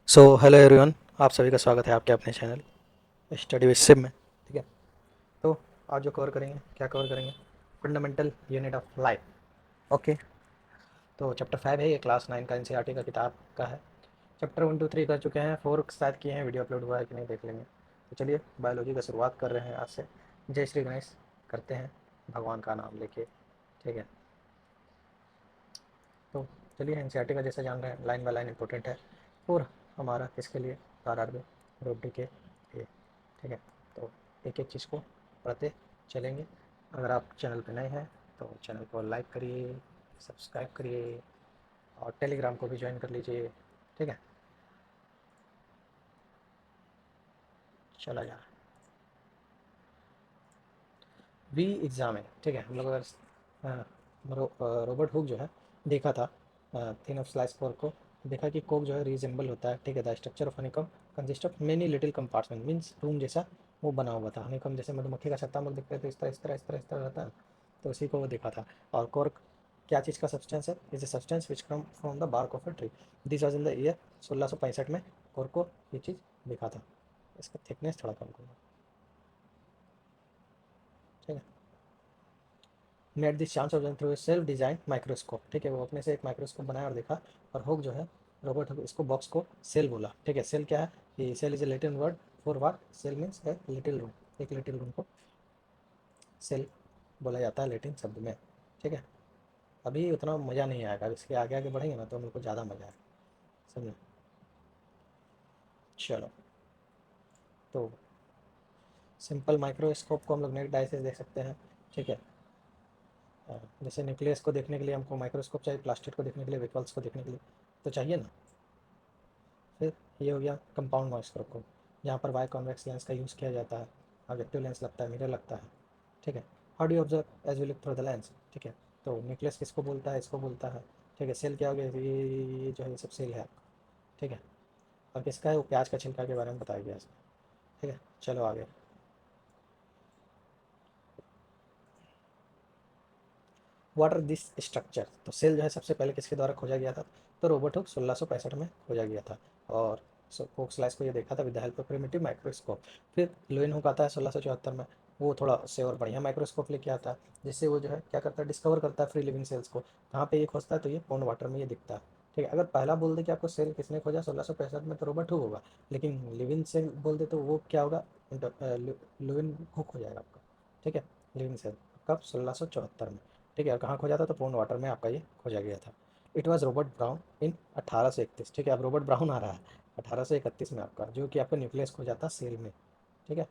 So hello everyone, आप सभी का स्वागत है आपके अपने चैनल स्टडी विद सिम में। ठीक है। तो आज जो कवर करेंगे, क्या कवर करेंगे? Fundamental unit of life. Okay. तो चैप्टर 5 है, ये क्लास 9 का एनसीईआरटी का किताब का है। चैप्टर 1 2 3 कर चुके हैं, 4 शायद किए हैं, वीडियो अपलोड हुआ है कि नहीं देख लेंगे। तो चलिए बायोलॉजी का शुरुआत कर रहे हैं आज से। जय श्री गणेश करते हैं भगवान का नाम लेके। ठीक है। तो चलिए एनसीईआरटी का जैसे जान रहे हैं, लाइन बाय लाइन इंपॉर्टेंट है और हमारा किसके लिए, आरआरबी ग्रुप डी के लिए। ठीक है। तो एक एक चीज़ को पढ़ते चलेंगे। अगर आप चैनल पे नए हैं तो चैनल को लाइक करिए, सब्सक्राइब करिए और टेलीग्राम को भी ज्वाइन कर लीजिए। ठीक है। चला जा वी एग्ज़ाम है। ठीक है। हम लोग अगर रॉबर्ट हुक जो है देखा था, थिन ऑफ स्लाइस कोर को देखा कि कोक जो है रीजेंबल होता है। ठीक है। The structure of honeycomb consist of many little compartment, means room जैसा वो बना हुआ था। हनीकॉम जैसे मधुमक्खी का छत्ता हम लोग देखते हैं तो इस तरह इस तरह इस तरह इस तरह रहता है, तो उसी को वो देखा था। और कोर्क क्या चीज़ का सब्सटेंस है? Is a substance which come from the bark of a tree. This was in the year 1665 में कोर्क को ये चीज़ देखा था। इसका थिकनेस थोड़ा कम करूँगा। ठीक है। Made this chance of through self design microscope. ठीक है। वो अपने से एक माइक्रोस्कोप बनाया और देखा। और हुक जो है, रॉबर्ट हुक, इसको बॉक्स को सेल बोला। ठीक है। सेल क्या है? कि cell is a Latin word for what? Cell means a little room. एक लिटिल रूम को सेल बोला जाता है लैटिन शब्द में। ठीक है। अभी उतना मज़ा नहीं आएगा, इसके आगे आगे बढ़ेंगे ना तो हमको ज़्यादा मज़ा आएगा। समझे? चलो। तो सिंपल माइक्रोस्कोप को हम लोग नेट डाई से देख सकते हैं। ठीक है। जैसे न्यूक्लियस को देखने के लिए हमको माइक्रोस्कोप चाहिए, प्लास्टिड को देखने के लिए, वेक्यूल्स को देखने के लिए तो चाहिए ना। फिर ये हो गया कंपाउंड माइक्रोस्कोप, जहाँ पर वाई कॉन्वेक्स लेंस का यूज़ किया जाता है। ऑब्जेक्टिव लेंस लगता है, मिरर लगता है। ठीक है। How do you observe as we look through the lens? ठीक है। तो न्यूक्लियस किसको बोलता है? इसको बोलता है। ठीक है। सेल क्या हो गया? ये जो है ये सब सेल है आपका। ठीक है। और किसका है? वो प्याज का छिलका के बारे में बताया गया इसमें। ठीक है। चलो आगे। What are this structure? तो सेल जो है सबसे पहले किसके द्वारा खोजा गया था? तो रॉबर्ट हुक 1665 में खोजा गया था। और फोक्सलाइस को ये देखा था with the help of primitive microscope. फिर लुईन हुक आता है 1674 में। वो थोड़ा से और बढ़िया माइक्रोस्कोप लेके आता है, जिससे वो जो है क्या करता है? डिस्कवर करता है फ्री लिविंग सेल्स को। कहाँ पे ये खोजता है? तो ये पॉन्ड वाटर में ये दिखता है। ठीक है। अगर पहला बोल दे कि आपको सेल किसने खोजा 1665 में, तो रॉबर्ट हुक होगा। लेकिन लिविंग सेल बोल दे तो वो क्या होगा? लुईन हुक हो जाएगा आपका। ठीक है। लिविंग सेल कब? 1674 में। ठीक है। और कहाँ खोजा था? तो पॉन्ड वाटर में आपका ये खोजा गया था। इट वॉज रॉबर्ट ब्राउन इन 1831। ठीक है। अब रॉबर्ट ब्राउन आ रहा है 1831 में आपका, जो कि आपका न्यूक्लियस खोजा था सेल में। ठीक है।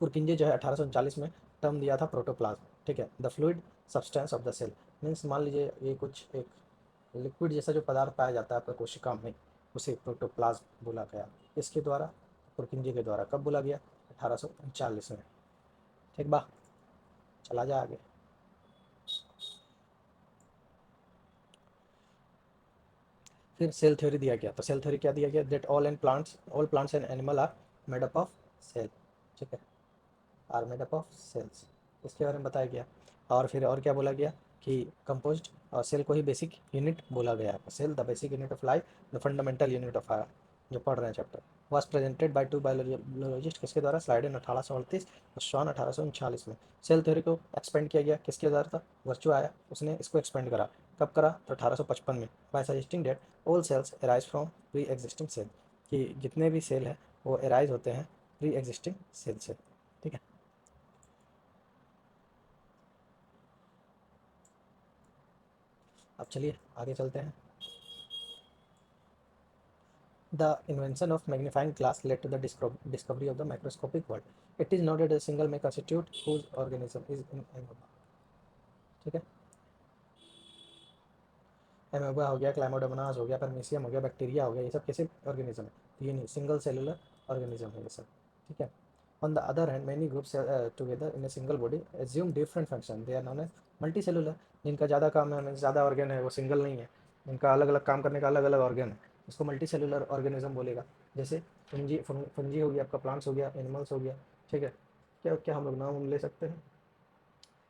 पुरकिंजे जो है 1839 में टर्म दिया था प्रोटोप्लाज्म। ठीक है। The fluid substance of the cell, means मान लीजिए ये कुछ एक लिक्विड जैसा जो पदार्थ पाया जाता है आपका कोशिका में, उसे प्रोटोप्लाज्म बोला गया। इसके द्वारा, पुरकिंजे के द्वारा कब बोला गया? 1839 में। ठीक बा। चला जा आगे। फिर सेल थ्योरी दिया गया। तो सेल थ्योरी क्या दिया गया? That all plants and animal are made up of cell. ठीक है। Are made up of cells, इसके बारे में बताया गया। और फिर और क्या बोला गया? कि कंपोज्ड, और सेल को ही बेसिक यूनिट बोला गया। Cell the basic unit of life, the fundamental unit of are, जो पढ़ रहे हैं chapter, was presented by two biologist. किसके द्वारा? स्लाइडन 1838 और शॉन 1839 में। सेल थ्योरी को एक्सपेंड किया गया। किसके द्वारा था? वर्चू आया, उसने इसको एक्सपेंड करा। कब करा? तो 1855 में। By suggesting that all cells arise from pre existing cell, कि जितने भी सेल हैं वो अराइज होते हैं प्री एग्जिस्टिंग सेल से। ठीक है। अब चलिए आगे चलते हैं। The invention of magnifying glass led to the discovery of the microscopic world. It is noted a single may constitute whose organism is in amoeba. ठीक है। एमोबा हो गया, क्लाइमोडोमोनास हो गया, परमीसियम हो गया, बैक्टीरिया हो गया, ये सब कैसे ऑर्गेनिज्म है? तो ये नहीं, सिंगल सेलुलर ऑर्गेनिज्म है ये सब। ठीक है। On the other hand many groups together in a single body assume different function, they are known as multicellular. जिनका ज़्यादा काम है, ज़्यादा ऑर्गेन है, वो सिंगल नहीं है, इनका अलग अलग काम करने का अलग अलग ऑर्गेन है, उसको मल्टी सेलुलर ऑर्गेनिज्म बोलेगा। जैसे फंजी हो गया आपका, प्लांट्स हो गया, एनिमल्स हो गया। ठीक है। क्या क्या हम लोग नाम ले सकते हैं?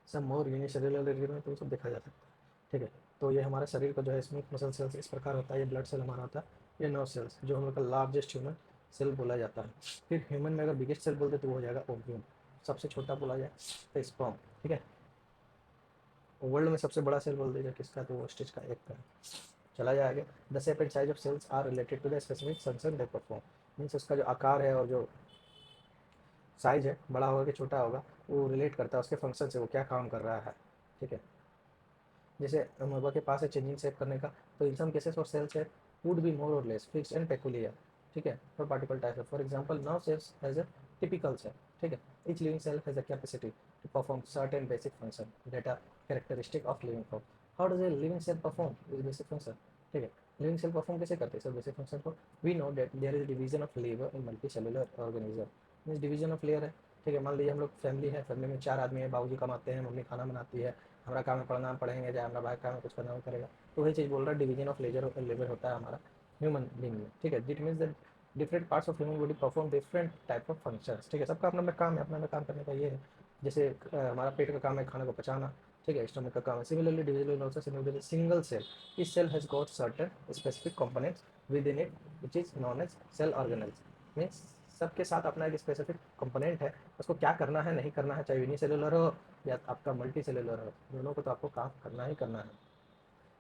सब मोर यूनिसेलुलर एरिया में तो सब देखा जा सकता है। ठीक है। तो ये हमारे शरीर का जो है स्मूथ मसल सेल्स इस प्रकार होता है। ये ब्लड सेल हमारा होता है, ये नो सेल्स, जो हम लोग का लार्जेस्ट ह्यूमन सेल बोला जाता है। फिर ह्यूमन में अगर बिगेस्ट सेल बोलते तो वो हो जाएगा ओव्यूम, सबसे छोटा बोला जाए तो स्पर्म, ठीक है। वर्ल्ड में सबसे बड़ा सेल बोल दीजिए किसका, तो वो स्टिच का एक का है। चला जाए आगे। The shape and size of cells are related to the specific function they perform. Means उसका जो आकार है और जो साइज है, बड़ा होगा कि छोटा होगा, वो रिलेट करता है उसके फंक्शन से, वो क्या काम कर रहा है, ठीक है। जैसे अमोबा के पास है चेंजिंग शेप करने का, तो in some cases for cell shape would be more और लेस फिक्स्ड एंड पेकुलियर, ठीक है, for particle type. For example nerve cells has a typical cell, ठीक है। Each living cell has a capacity to perform certain basic function that are characteristic of living form. How does a living cell perform this basic function, ठीक है। Living cell perform कैसे करते हैं sir basic function को? We know that there is division of labour in multicellular organism. Means division of layer है, ठीक है। मान लीजिए हम लोग फैमिली है, फैमिली में 4 आदमी है, बाबूजी कमाते हैं, मम्मी खाना बनाती है, हमारा काम है पढ़ना, पढ़ेंगे, चाहे हमारा भाई काम है कुछ करना वो करेगा। तो वही चीज़ बोल रहा है, डिवीजन ऑफ लेजर लेबर होता है हमारा ह्यूमन बींग में, ठीक है। That means that different parts of human body perform different type of functions, ठीक है। सबका अपना अपना काम है, अपना अपना काम करने का ये है। जैसे हमारा पेट का काम है खाने को पचाना, ठीक है, स्टमक का काम है। Similarly division also similarly single cell, इस cell has got certain specific components within it which is known as cell organelles. Means सबके साथ अपना एक स्पेसिफिक कंपोनेंट है, उसको क्या करना है नहीं करना है, चाहे यूनिसेलुलर हो या आपका मल्टी सेलुलर हो, दोनों को तो आपको काम करना ही करना है।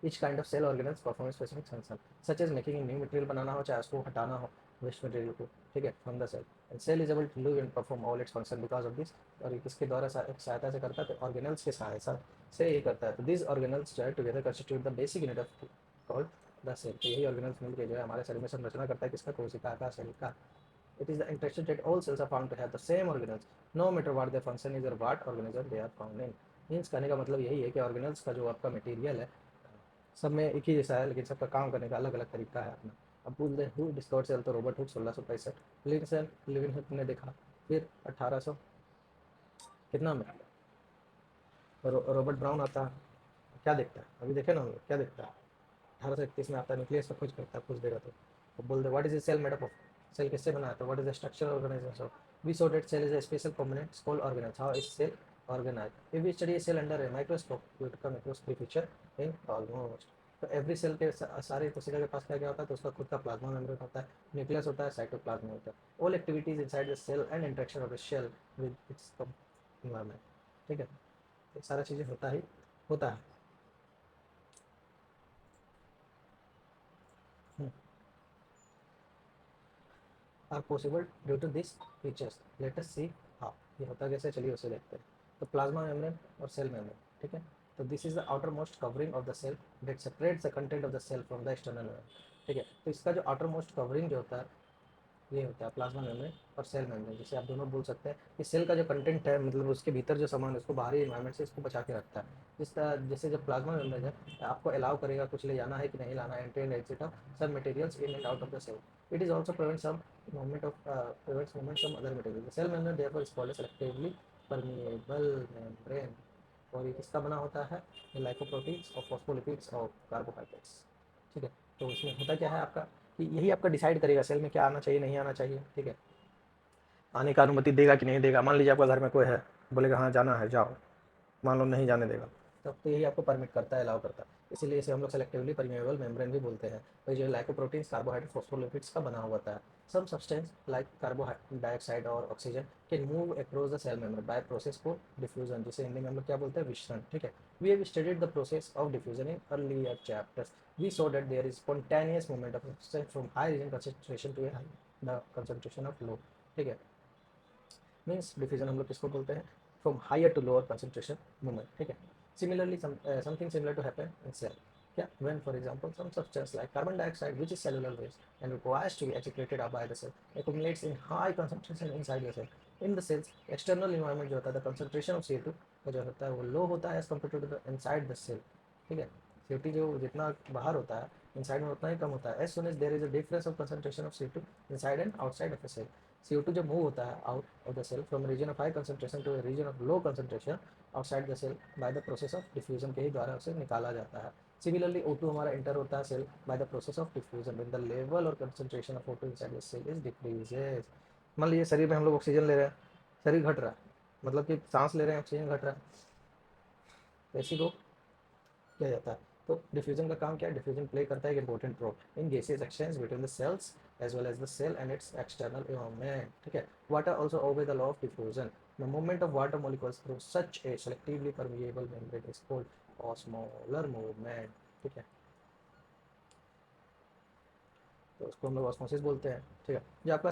Each kind of cell organelles perform a specific function, such as making a new material बनाना हो, चाहे उसको हटाना हो वेस्ट मटेरियल को, ठीक है, from the cell. And cell is able to live and perform all its function because of this. और ये किसके द्वारा सहायता से करता है, तो ऑर्गेनल्स के सहायता से ये करता है। तो दिस ऑर्गेनल्स जो है together constitute the basic unit of called the cell. तो यही ऑर्गेनल्स मिलकर जो है हमारे शरीर में संरचना करता है किसका, कोशिका का, सेल का। It is the interesting that all cells are found to have the same organelles, no matter what their function is or what organism they are found in. Means कहने का मतलब यही है कि ऑर्गेनल्स का जो आपका मटेरियल है सब में एक ही जैसा है, लेकिन सबका काम करने का अलग अलग तरीका है अपना। अब पूछ दे हु डिस्कवर्ड सेल, तो Robert Hooke 1665। Living cell, living Hooke ने देखा। फिर 1800 कितना में रॉबर्ट ब्राउन आता है, क्या देखता है अभी देखे ना हम लोग, क्या देखता है 1831 में आता है, न्यूक्लियस का खोज करता है, खोज देगा तो बोल दे what is cell made up of, cell किससे बना है, तो what is the structure organization of. We saw that cell is a special component called organize. How is cell organize? If we study cell under a microscope we will come across three feature in almost. तो every cell के सारे कोशिका के पास क्या क्या होता है, तो उसका खुद का प्लाज्मा मेम्ब्रेन होता है, न्यूक्लियस होता है, साइटोप्लाज्म होता है। All activities inside the cell and interaction of the shell with its environment, ठीक है। ये सारा चीज़ें होता ही होता है। Are possible due to this features. Let us see how. ये होता कैसे, चलिए उसे देखते हैं। तो प्लाज्मा मेम्ब्रेन और सेल मेम्ब्रेन, ठीक है। तो this is the outermost covering of the cell that separates the content of the cell from the external environment, ठीक है। तो इसका जो आउटर मोस्ट कवरिंग जो होता है ये होता है प्लाज्मा मेम्ब्रेन और सेल मेम्ब्रेन। जैसे आप दोनों बोल सकते हैं कि सेल का जो कंटेंट है, मतलब उसके भीतर जो सामान है उसको बाहरी एनवायरनमेंट से इसको बचा के रखता है। जिस तरह जैसे जब प्लाज्मा मेम्ब्रेन है आपको अलाउ करेगा कुछ ले जाना है कि नहीं लाना है, एंट्री एंड एग्जिट ऑफ सब materials in and out of the cell. It is also prevent some movement of prevents movement some other material. The cell membrane therefore is called a selectively permeable membrane। और ये किसका बना होता है, ये लाइकोप्रोटीन्स और phospholipids और कार्बोहाइड्रेट्स, ठीक है। तो इसमें होता क्या है आपका कि यही आपका डिसाइड करेगा सेल में क्या आना चाहिए नहीं आना चाहिए, ठीक है। आने का अनुमति देगा कि नहीं देगा। मान लीजिए आपका घर में कोई है, बोलेगा हाँ जाना है जाओ, मान लो नहीं जाने देगा, तब तो यही आपको परमिट करता है, अलाउ करता है। इसीलिए इसे हम लोग सेलेक्टिवली परमेबल मेम्ब्रेन भी बोलते हैं। तो जो लाइकोप्रोटीन्स कार्बोहाइड्रेट फॉस्फोलिपिड्स का बना हुआ होता है। Some substance like carbon dioxide और oxygen can move across the cell membrane by process को डिफ्यूजन, जिसे हिंदी में हम लोग क्या बोलते हैं, विश्रण, ठीक है। We have studied the process of diffusion in earlier chapters. We saw that there is spontaneous movement of substance from high region concentration to the concentration of low, ठीक है। मीन्स डिफ्यूजन हम लोग किसको बोलते हैं, from higher to lower concentration movement, ठीक है। Similarly something similar to happen in cell. क्या when for example some substance like carbon dioxide which is cellular waste and requires to be excreted by the cell accumulates in high concentration inside the cell। in the cells external environment जो होता है the concentration of CO2 का जो होता है वो लो होता है as compared to the inside the cell, ठीक है। CO2 जो जितना बाहर होता है इनसाइड में उतना ही कम होता है। as soon as there is a difference of concentration of CO2 inside and outside of a cell, CO2 जब मूव होता है out of the cell from region of high concentration to region of low concentration outside the cell by the process of diffusion के ही द्वारा उसे निकाला जाता है। सिमिलरली O2 हमारा इंटर होता है cell by the process of diffusion when the level और concentration of O2 inside the cell is decreases. मान लीजिए शरीर में हम लोग ऑक्सीजन ले रहे हैं, शरीर घट रहा है, मतलब कि सांस ले रहे हैं ऑक्सीजन घट रहा है, तो ऐसी को किया जाता है। तो डिफ्यूजन का काम क्या है? डिफ्यूजन प्ले करता है एक important role in gases exchange between the cells as well as the cell and its external environment, ठीक है। Water also obey the law of diffusion. The movement of water molecules through such a selectively permeable membrane is called osmolar movement, ठीक है। तो उसको हम लोग osmosis बोलते हैं, ठीक है। जो आपका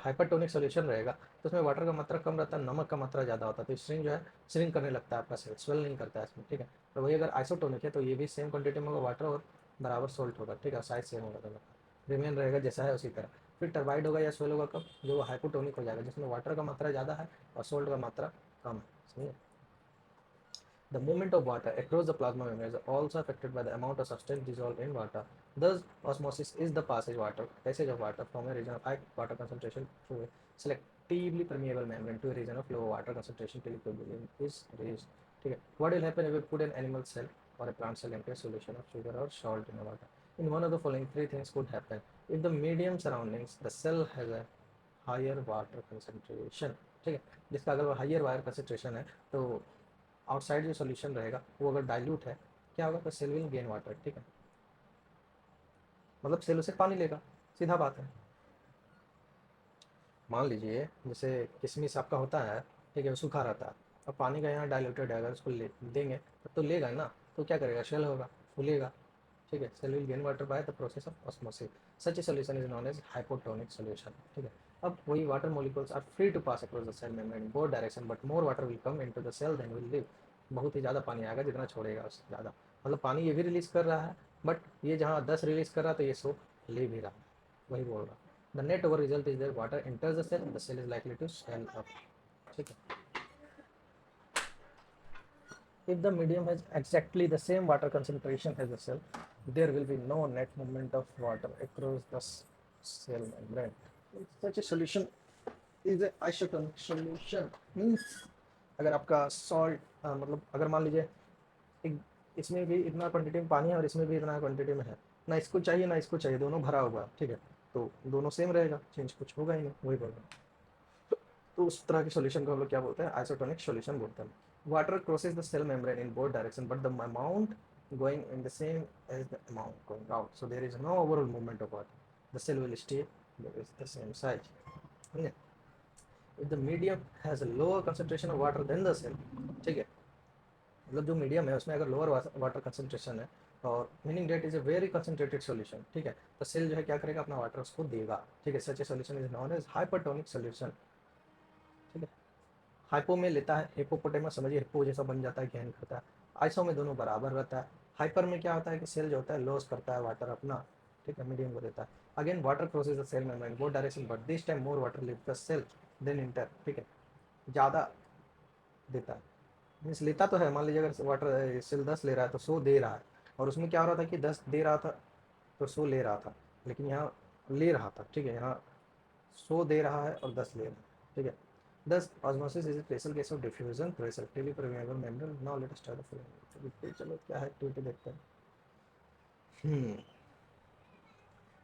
हाइपरटोनिक सोल्यूशन रहेगा तो उसमें वाटर का मात्रा कम रहता है, नमक का मात्रा ज़्यादा होता है, तो स्ट्रिंग जो है श्रिंक करने लगता है आपका सेल, स्वेल नहीं करता है इसमें, ठीक है। तो वही अगर आइसोटोनिक है तो ये भी सेम क्वांटिटी में होगा वाटर और बराबर सोल्ट होगा, ठीक है, साइज सेम होगा दोनों का, रिमेन रहेगा जैसा है उसी तरह। फिर टर्बाइड होगा या स्वेल होगा कब? जो वो हाइपोटोनिक हो जाएगा, जिसमें वाटर का मात्रा ज़्यादा है और सोल्ट का मात्रा कम है, समझे। The movement of water across the plasma membrane is also affected by the amount of substance dissolved in water. Thus, osmosis is the passage of water from a region of high water concentration through a selectively permeable membrane to a region of low water concentration till equilibrium is reached. ठीक है. What will happen if we put an animal cell or a plant cell into a solution of sugar or salt in the water? In one of the following three things could happen. If the medium surroundings, the cell has a higher water concentration, ठीक है, जिसका अगर higher water concentration है तो outside जो solution रहेगा वो अगर डाइल्यूट है, क्या होगा? तो सेल विल गेन वाटर, ठीक है, मतलब सेल उसे पानी लेगा, सीधा बात है। मान लीजिए जैसे किशमिश आपका होता है, ठीक है, वो सूखा रहता है, अब पानी का यहाँ डाइल्यूटेड है, अगर उसको ले देंगे तो लेगा ना, तो क्या करेगा? शेल होगा, फूलेगा, ठीक है। Cell will gain water by the process of osmosis. Such a solution is known as hypotonic solution, ठीक है। अब वही water molecules are free to pass across the cell membrane in both direction but more water will come into the cell than will leave. बहुत ही ज़्यादा पानी आएगा, जितना छोड़ेगा उससे ज़्यादा, मतलब पानी ये भी रिलीज कर रहा है, बट ये जहाँ 10 रिलीज कर रहा है तो ये 100 ले भी रहा है, वही बोल रहा है। The net over result is that water enters the cell is likely to swell up, ठीक है। If the medium has exactly the same water concentration as the cell, there will be no net movement of water across the cell membrane. Such a solution is a isotonic solution. Means अगर आपका salt मतलब अगर मान लीजिए एक इसमें भी इतना क्वांटिटी में पानी है और इसमें भी इतना क्वांटिटी में है, ना इसको चाहिए ना इसको चाहिए, दोनों भरा हुआ है, ठीक है, तो दोनों सेम रहेगा, चेंज कुछ होगा ही नहीं, वही बोल रहा हूँ। तो उस तरह के सॉल्यूशन को हम लोग क्या बोलते हैं? आइसोटोनिक सॉल्यूशन बोलते हैं। Water crosses the cell membrane in both direction but the amount going in the same as the amount going out, so there is no overall movement of water, the cell will stay with the same size, okay? If the medium has a lower concentration of water than the cell, ठीक है, मतलब जो medium है उसमें अगर lower water concentration है और meaning that is a very concentrated solution, ठीक है, तो सेल जो है क्या करेगा? अपना वाटर उसको देगा, ठीक है। Such a solution is known as hypertonic solution, ठीक है। हाइपो में लेता है हिपोपोटेमस, समझिए हिप्पो जैसा बन जाता है, गहन करता है। आइसो में दोनों बराबर रहता है। हाइपर में क्या होता है कि सेल जो होता है लॉस करता है वाटर अपना, ठीक है, मीडियम को देता है। Again water crosses the cell membrane both direction but this time more water leave the cell than enter, ठीक है, ज़्यादा देता है। मीन्स लेता तो है, मान लीजिए अगर वाटर सेल 10 ले रहा है तो 100 दे रहा है, और उसमें क्या हो रहा था कि 10 दे रहा था तो 100 ले रहा था, लेकिन यहाँ ले रहा था, ठीक है, यहाँ 100 दे रहा है और 10 ले रहा है, ठीक है। Thus, osmosis is a special case of diffusion through a selectively permeable membrane. Now let us start the following. चलो क्या है एक्टिविटी देखते हैं।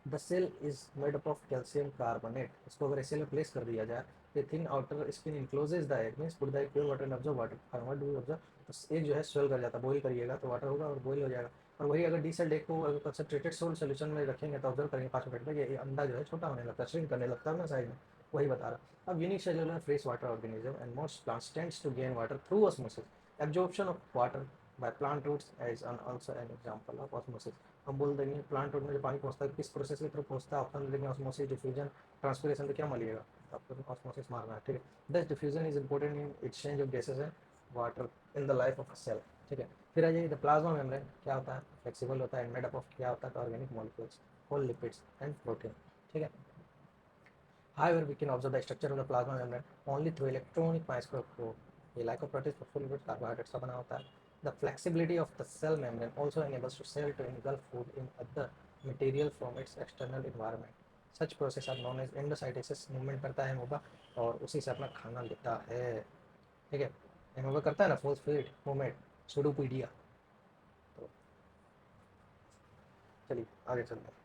The cell is made up of calcium carbonate. इसको अगर ऐसे में प्लेस कर दिया जाए, the thin outer skin encloses the egg, means put the egg pure water and observe water, what do you observe? तो एग जो है स्वेल कर जाता है, बॉईल करिएगा तो वाटर होगा और बॉईल हो जाएगा। और वही अगर डीसेल्ड एग को अगर कंसंट्रेटेड सोल्ट सोल्यूशन में रखेंगे तो ऑब्जर्व करेंगे 5 मिनट में ये अंडा जो है छोटा होने लगता है, श्रिंक करने लगता है ना साइज में, वही बता रहा। अब unicellular fresh water organism and most plants tends to gain water through osmosis. Absorption of water by plant roots is also an example of osmosis. हम बोल देंगे प्लांट रूट में जो पानी पहुंचता है किस प्रोसेस के थ्रू पहुंचता है, ऑप्शन देंगे ऑस्मोसिस, डिफ्यूजन, ट्रांसपिरेशन, तो क्या मानिएगा? आपको ऑस्मोसिस मारना है, ठीक है। Thus diffusion is important in exchange of gases and water in the life of a cell, ठीक है। फिर आ जाइए द प्लाज्मा मेम्ब्रेन क्या होता है? फ्लेक्सिबल होता है, मेड अप ऑफ क्या होता है? Organic molecules, whole lipids and protein, ठीक है। However, we can observe the structure of the plasma membrane only through electronic microscope. ये लाइकोप्रोटीज फॉस्फोलिपिड कार्बोहाइड्रेट्स का बना होता है। The flexibility of the cell membrane also enables the cell to engulf food in other material from its external environment. Such process are known as endocytosis. Movement करता है अमोबा और उसी से अपना खाना लेता है, ठीक है। अमोबा करता है ना फोस्फेट मूवमेंट, सुडोपीडिया। तो चलिए आगे चलते हैं।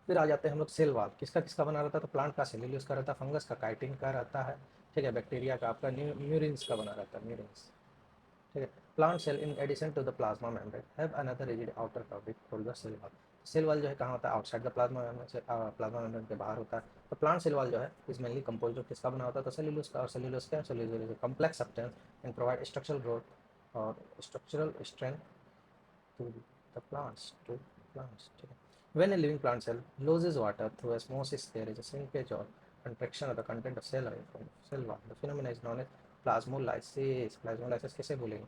फिर आ जाते हैं हम लोग सेल वाल, किसका किसका बना रहता है? तो प्लांट का सेल्यूलोज का रहता है, फंगस का काइटिन का रहता है, ठीक है, बैक्टीरिया का आपका म्यूरिन्स का बना रहता है, म्यूरिन्स, ठीक है। Plant cell in addition to the plasma membrane have another rigid outer covering called the cell wall. Cell wall जो है कहाँ होता है, आउटसाइड द प्लाज्मा मेम्ब्रेन से, प्लाज्मा मेम्ब्रेन के बाहर होता है। तो प्लांट सेल वॉल जो है इज मेनली कंपोज ऑफ किसका बना होता है, तो सेल्यूलोज का। और सेल्यूलोज क्या है, cellulose complex substance and provide structural growth और structural strength to the plants, to plants. When a living plant cell loses water through osmosis, there is a shrinkage or contraction of the content of cell away from cell wall. The phenomenon is known as plasmolysis. Plasmolysis कैसे बोलेंगे,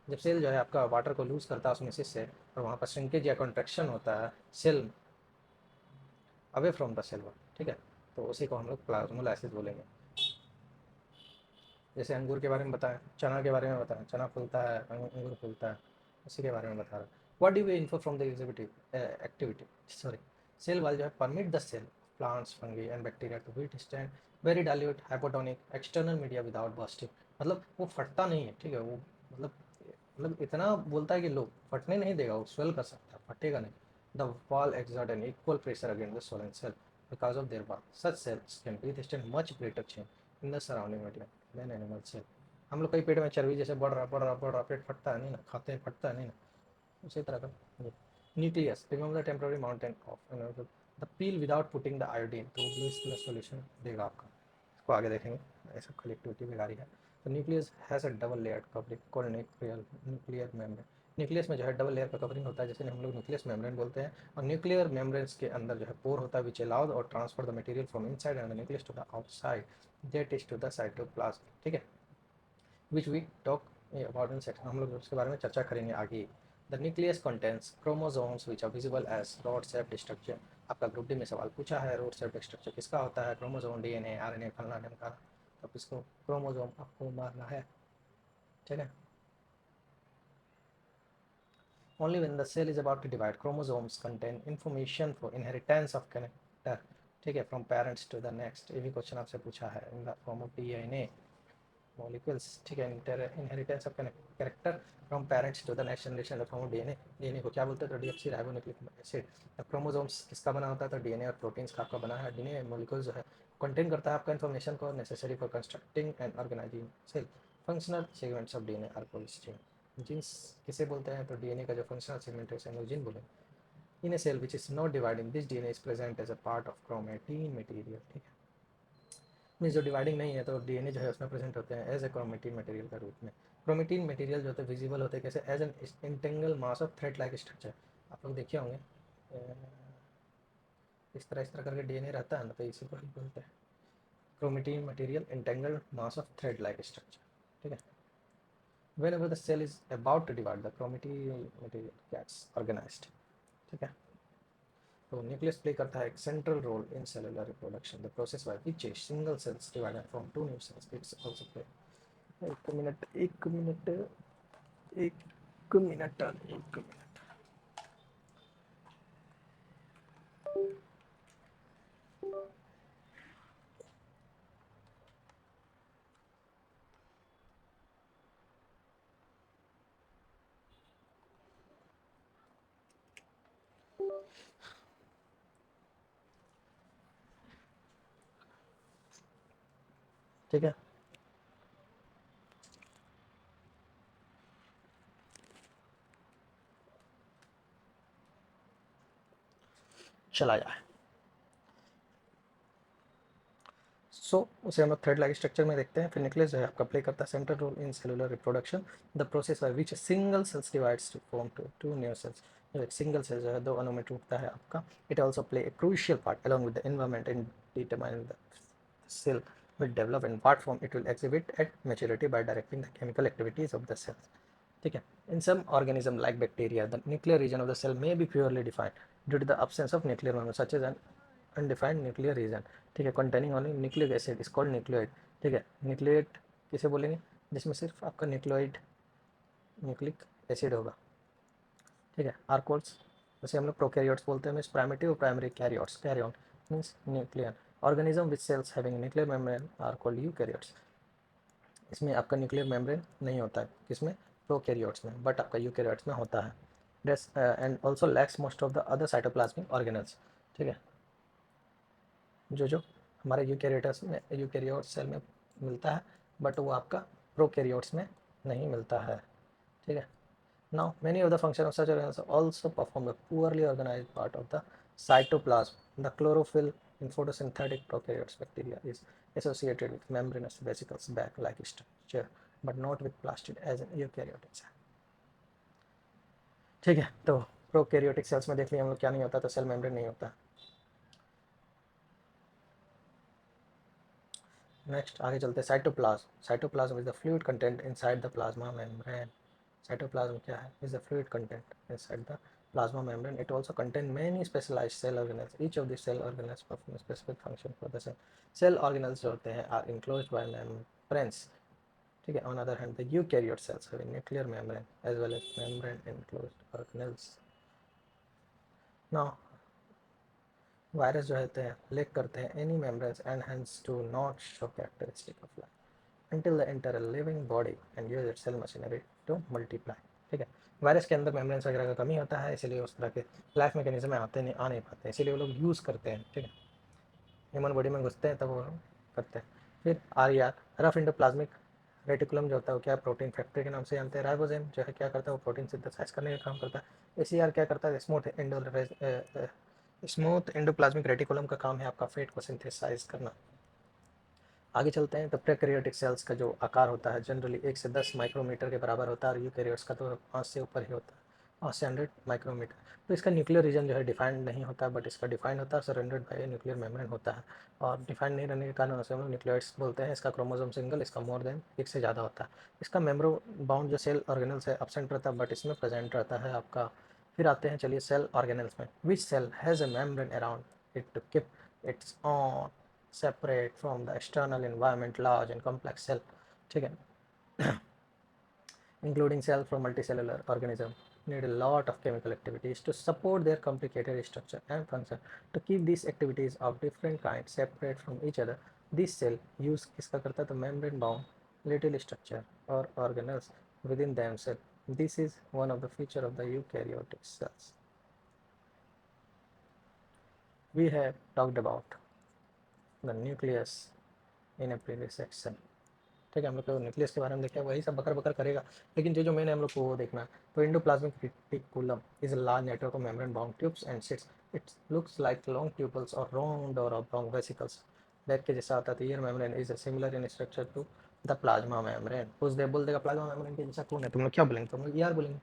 जब cell जो है आपका water को loose करता है osmosis से और वहाँ पर श्रिंकेज या कॉन्ट्रैक्शन होता है cell away from the cell wall, ठीक है, तो उसी को हम लोग प्लाज्मोलाइसिस बोलेंगे। जैसे अंगूर के बारे में बताएं, चना के बारे में बताएं, चना फूलता है, अंगूर फूलता है, उसी के बारे में बता रहा हूँ। What do we infer from the exhibitive activity, sorry, cell wall जो है permit the cell plants fungi and bacteria to withstand very dilute hypotonic external media without bursting. मतलब वो फटता नहीं है, ठीक है, वो मतलब इतना बोलता है कि लो फटने नहीं देगा, वो स्वेल कर सकता है, फटेगा नहीं। The wall exert an equal pressure against the swollen cell because of their wall. Such cells can withstand much greater change in the surrounding material than animal cell. हम लोग कई पेट में चर्बी जैसे बढ़ रहा पेट फटता है नहीं ना, खाते हैं फटता है नहीं ना, उसी तरह का। Nucleus remove the temporary mountain of the peel without putting the iodine, तो ब्लू सोल्यूशन देगा आपका। इसको आगे देखेंगे, ऐसा कलेक्टिविटी बिगाड़ी है। तो nucleus has a double layer covering called nuclear membrane. Nucleus में जो है डबल लेयर का कवरिंग होता है, जैसे हम लोग न्यूक्लियस मेम्ब्रेन बोलते हैं। और न्यूक्लियर मेम्ब्रेन्स के अंदर जो है पोर होता है विच अलाउज और transfer the material from inside and nucleus to the outside that is to the cytoplasm, ठीक है, which we talk about in section. हम लोग उसके बारे में चर्चा करेंगे आगे। The nucleus contents chromosomes which are visible as rod shaped structure. आपका ग्रुप डी में सवाल पूछा है, रॉड शेप्ड स्ट्रक्चर किसका होता है, क्रोमोसोम, डीएनए, आरएनए, फलना ढमकाना। तो इसको क्रोमोसोम आपको मारना है, ठीक है। Only when the cell is about to divide, chromosomes contain information for inheritance of character, ठीक है, from parents to the next। ये भी क्वेश्चन आपसे पूछा है, in the form of DNA molecules, ठीक है, inheritance of character from parents to the next generation in the form of DNA। DNA को क्या बोलते हैं, तो डीऑक्सी राइबोन्यूक्लिक एसिड। क्रोमोसोम्स किसका बना होता है, तो डीएनए और प्रोटीन्स का आपका बना है। डीएनए मोलिक्यूल जो है कंटेन करता है आपका इन्फॉर्मेशन को necessary for constructing and organising cell. Functional segments of DNA are called string. Genes किसे बोलते हैं, तो डीएनए का जो फंक्शनल सेगमेंट है उसे हम लोग जीन बोलेंगे। In a cell which is not dividing, this DNA is present as a part of chromatin material, ठीक है। मीन्स जो डिवाइडिंग नहीं है तो डीएनए जो है उसमें प्रेजेंट होते हैं एज ए क्रोमेटिन मटेरियल का रूप में। क्रोमेटिन मटेरियल जो होते हैं विजिबल होते हैं कैसे, as an entangled mass of thread like structure. आप लोग देखे होंगे इस तरह करके डीएनए रहता है ना, तो इसी को ही बोलते हैं chromatin material entangle mass of thread like structure, ठीक है। whenever the cell is about to divide, the chromatin material gets organized, ठीक है। तो न्यूक्लियस प्ले करता है एक central role in cellular reproduction, the process by which single cells divide from two new cells it's also play. एक minute एक minute एक minute एक मिनट, ठीक है। चला जाए। उसे हम लोग थ्रेड लाइक स्ट्रक्चर में देखते हैं। फिर न्यूक्लियस जो है आपका प्ले करता है central role in cellular reproduction, the process by which single cells divides to form two new cells. जो एक सिंगल सेल जो है दो अणु में टूटता है आपका। It also play a crucial part along with the environment in determining the cell will develop in what form it will exhibit at maturity by directing the chemical activities of the cells, ठीक है। In some organism like bacteria, the nuclear region of the cell may be purely defined due to the absence of nuclear membrane such as an undefined nuclear region, ठीक है, containing only nucleic acid is called nucleoid, ठीक है। Nucleoid किसे बोलेंगे, जिसमें सिर्फ आपका nucleoid nucleic acid होगा, ठीक है। आर्कोल्स जैसे हम लोग प्रोकैरियोट्स बोलते हैं, means primitive primary karyotes, karyon means nuclear organism with cells having nuclear membrane are called eukaryotes. इसमें आपका न्यूक्लियर मेम्ब्रेन नहीं होता है, किसमें, प्रोकैरियोट्स में, बट आपका यूकैरियोट्स में होता है। And also lakhs most of the other cytoplasmic organelles, ठीक है, जो हमारे यूकैरियोट्स सेल में मिलता है, बट वो आपका प्रोकैरियोट्स में नहीं मिलता है। ठीक है। Now, many of the functions of such organelles also perform a poorly organized part of the cytoplasm. The chlorophyll in photosynthetic prokaryotes bacteria is associated with membranous vesicles bag-like structure, but not with plastid as in eukaryotic cell. ठीक है, तो prokaryotic cells में देख लिया हम लोग क्या नहीं होता, तो सेल मेम्ब्रेन नहीं होता। नेक्स्ट आगे चलते हैं, cytoplasm. Cytoplasm is the fluid content inside the plasma membrane. Cytoplasm क्या है? Is the fluid content inside the plasma membrane. It also contains many specialized cell organelles. Each of the cell organelles perform a specific function for the cell. Cell organelles जो होते हैं are enclosed by membranes. ठीक है. On the other hand, the eukaryote cells have a nuclear membrane as well as membrane enclosed organelles. Now, virus जो होते हैं lake करते हैं any membranes and hence do not show characteristic of life until they enter a living body and use its cell machinery to multiply. ठीक है, virus के अंदर membranes वगैरह का कमी होता है, इसीलिए उस तरह के लाइफ मैकेनिज्म में आ नहीं पाते, इसीलिए वो लोग यूज़ करते हैं। ठीक है, ह्यूमन बॉडी में घुसते हैं तब वो करते हैं। फिर RER, रफ इंडोप्लाज्मिक रेटिकुलम जो होता है वो क्या है, प्रोटीन फैक्ट्री के नाम से जानते हैं। राइबोसोम जो है क्या करता है, वो प्रोटीन सिंथेसाइज करने का काम करता है। ACR क्या करता है, स्मूथ एंडोप्लाज्मिक रेटिकुलम का काम है आपका फेट को सिंथेसाइज करना। आगे चलते हैं, तो प्रोकैरियोटिक सेल्स का जो आकार होता है जनरली 1 से 10 माइक्रोमीटर के बराबर होता है, और यूकैरियोट्स का तो 5 से ऊपर ही होता है, 5 से 100 माइक्रोमीटर। तो इसका न्यूक्लियर रीजन जो है डिफाइंड नहीं होता, बट इसका डिफाइंड होता है, सराउंडेड बाय न्यूक्लियर मेम्ब्रेन होता है। और डिफाइंड नहीं रहने के कारण उसे हम लोग न्यूक्लियोइड्स बोलते हैं। इसका क्रोमोसोम सिंगल, इसका मोर देन एक से ज़्यादा होता है। इसका मेम्ब्रो बाउंड जो सेल ऑर्गेनल्स है एब्सेंट रहता है, बट इसमें प्रेजेंट रहता है आपका। फिर आते हैं चलिए सेल ऑर्गेनल्स में, which cell has a membrane around it to keep its own separate from the external environment, large and complex cell. ठीक है, including cell from multicellular organism need a lot of chemical activities to support their complicated structure and function. To keep these activities of different kinds separate from each other, this cell use किसका करता है, तो membrane bound little structure or organelles within themselves. This is one of the feature of the eukaryotic cells. We have talked about the nucleus in a previous section. ठीक है, हम लोग को nucleus के बारे में देखा, वही सब बकर बकर करेगा, लेकिन जो मेन है हम लोग को वो देखना है। तो endoplasmic reticulum is a large network of membrane bound tubes and sheets. It looks like long tubules और राउंड और ऑब्लॉन्ग वेसिकल्स, बैग के जैसा आता है। तो ER membrane is similar in structure to the plasma membrane. कुछ दे बोल देगा प्लाज्मा मेम्ब्रेन के जैसा कौन है, तुम लोग क्या बोलेंगे, तुम लोग बोलेंगे।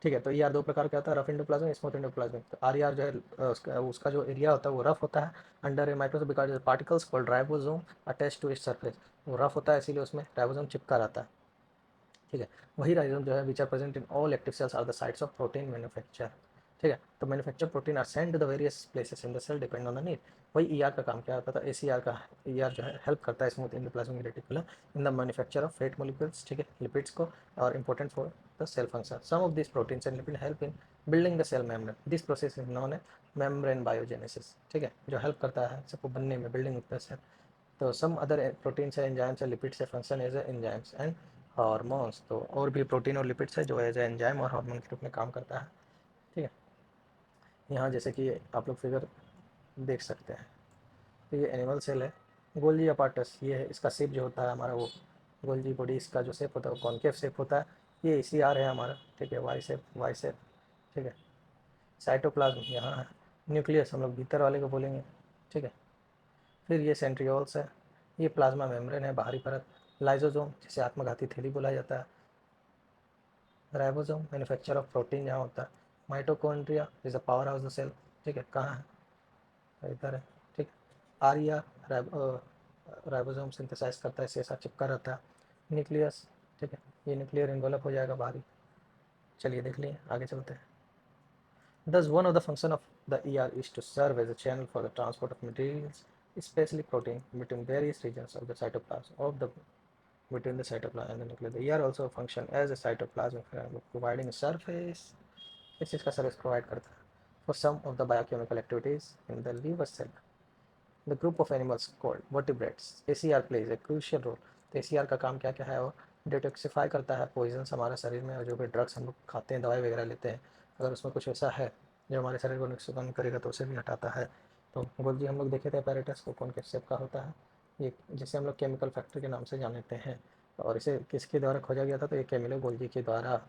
ठीक है, तो ER 2 प्रकार का होता है, रफ इंडोप्लाज्मिक, स्मूथ इंडोप्लाज्मिक। तो RER जो है उसका जो एरिया होता है वो रफ होता है, under a microscope because particles called ribosome attach to its surface. वो रफ होता है इसीलिए उसमें राइबोसोम चिपका रहता है। ठीक है, वही राइबोसोम जो है which are present in all active cells are the sites of protein manufacture. ठीक है, तो manufacture protein are send to the various places in the cell depend on the need. वही ER का काम क्या होता था, ACR का ER जो है हेल्प करता है smooth endoplasmic reticulum in the manufacture of fat molecules, ठीक है, लिपिड्स को, और important for the cell function. Some of this proteins and lipid help in building the cell membrane. This process is known a membrane biogenesis. ठीक है, जो help करता है सबको बनने में, बिल्डिंग ऑफ द सेल। तो सम अदर प्रोटीन्स है, एंजाइम्स है, लिपिड्स है, function as enzymes and hormones. तो और भी प्रोटीन और लिपिड्स है जो एज एंजाइम और हार्मोन के रूप में काम करता है। ठीक है, यहाँ जैसे कि आप लोग फिगर देख सकते हैं, तो ये एनिमल सेल है, गोल्जी अपार्टस ये है, इसका शेप जो होता है हमारा वो गोल्जी बॉडी, इसका जो शेप होता है वो कॉन्केव शेप होता है। ये ECR है हमारा, ठीक है, वाई शेप। ठीक है, साइटोप्लाज्म यहाँ है, न्यूक्लियस हम लोग भीतर वाले को बोलेंगे। ठीक है, फिर ये सेंट्रियोल्स है, ये प्लाज्मा मेम्ब्रेन है, बाहरी परत। लाइजोसोम जिसे आत्मघाती थैली बोला जाता है। राइबोसोम मैन्युफैक्चर ऑफ प्रोटीन जहाँ होता है। Mitochondria is a powerhouse the cell. ठीक है, कहाँ है, इधर है। ठीक, RER राइबोसोम सिंथेसाइज करता है, इसके साथ चिपका रहता है। न्यूक्लियस, ठीक है, ये न्यूक्लियर इन्वेलप हो जाएगा बाहरी। चलिए देख लिए, आगे चलते हैं। Thus, one of the functions of the ER is to serve as a channel for the transport of materials, especially protein, between various regions of the cytoplasm of the between the cytoplasm and the nucleus. The ER also function as a cytoplasmic providing a surface, इस चीज़ का service provide करता है for some of the biochemical activities in the liver cell. The group of animals called vertebrates, ACR plays a crucial role. तो ACR का काम क्या क्या है, वो डिटॉक्सिफाई करता है पॉइजन्स हमारे शरीर में, और जो भी ड्रग्स हम लोग खाते हैं, दवाई वगैरह लेते हैं, अगर उसमें कुछ ऐसा है जो हमारे शरीर को नुकसान करेगा तो उसे भी हटाता है। तो गोल्जी हम लोग देखे थे apparatus को कौन किस शेप का होता है, ये जिसे हम लोग केमिकल फैक्ट्री के नाम से जानते हैं। और इसे किसके द्वारा खोजा गया था, तो ये कैमिलो गोल्जी के द्वारा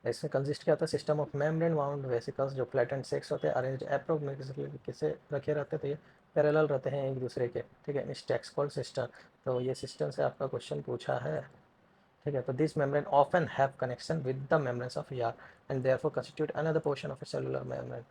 इसमें कंसिस्ट क्या होता है, system of membrane bound vesicles जो फ्लैट एंड सेक्स होते हैं, अरेंज अप्रोक्सीमेटली से रखे रहते हैं, तो ये पैरेलल रहते हैं एक दूसरे के, ठीक है। स्टैक्स कॉल्ड सिस्टम, तो ये सिस्टम से आपका क्वेश्चन पूछा है, ठीक है। तो this membrane often have connection with the membranes of ER and therefore constitute another portion of A cellular membrane,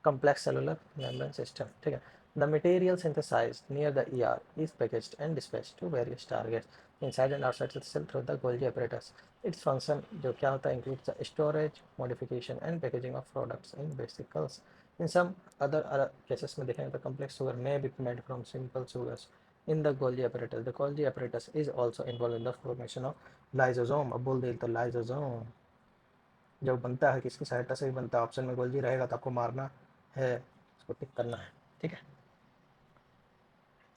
complex cellular membrane system, ठीक है। The material synthesized near the ER is packaged and dispatched to various targets inside and outside the cell through the Golgi apparatus. Its function जो क्या होता है, includes the storage, modification and packaging of products in vesicles. In some other cases में देखेंगे तो complex sugar may be made from simple sugars in the Golgi apparatus. The Golgi apparatus is also involved in the formation of lysosome. अब बोल दे तो lysosome जब बनता है किसकी सहायता से भी बनता है, ऑप्शन में गोल्जी रहेगा तो आपको मारना है, उसको टिक करना है, ठीक है।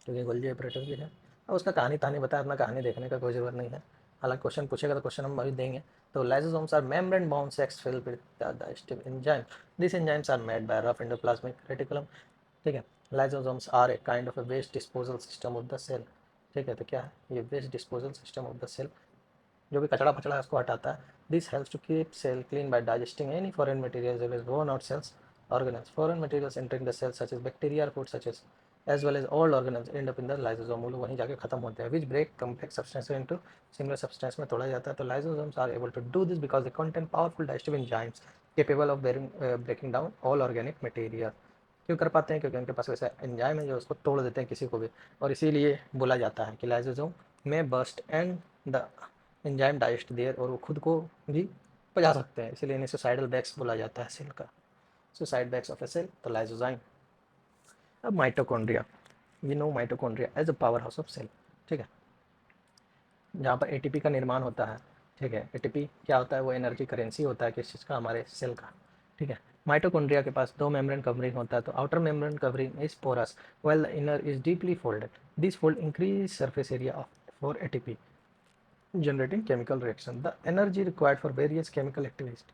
क्योंकि गोल्जी ऑपरेटर भी है, अब उसका कहानी कहानी बताया, अपना कहानी देखने का कोई ज़रूरत नहीं है। हालांकि क्वेश्चन पूछेगा तो क्वेश्चन हम अभी देंगे। तो lysosomes are membrane bound sacs fill with digestive enzyme, this enzymes are made by rough endoplasmic reticulum, ठीक है। Lysosomes are a kind of a waste disposal system of the cell, ठीक है। तो क्या है ये waste disposal system of the cell, जो भी कचड़ा फचड़ा है उसको हटाता है। This helps to keep cell clean by digesting any foreign materials as worn out sales organelles, foreign materials entering the cell such as bacteria food such as well as old organelles end up in the lysosome, वो लोग वहीं जाके खत्म होते हैं, which break complex substance into similar substance में तोड़ा जाता है। तो lysosomes are able to do this because they contain powerful digestive enzymes capable of breaking down all organic material. क्यों कर पाते हैं, क्योंकि उनके पास वैसा एंजाइम है जो उसको तोड़ देते हैं किसी को भी, और इसीलिए बोला जाता है कि लाइसोसोम में bast and the enzyme digest their, और वो खुद को भी पचा सकते हैं, इसीलिए इन्हें सुसाइडल बैक्स बोला जाता है सेल का, suicide bags of a cell, तो लाइसोजाइम। अब mitochondria, we know mitochondria as a powerhouse of cell, ठीक है, जहाँ पर एटीपी का निर्माण होता है, ठीक है। एटीपी क्या होता है, वो एनर्जी करेंसी होता है किस चीज़ का, हमारे सेल का, ठीक है। माइटोकॉन्ड्रिया के पास दो मेम्ब्रेन कवरिंग होता है, तो outer membrane covering is porous while the inner is deeply folded, this fold increase surface area of for ATP generating chemical reaction. The energy required for various chemical activities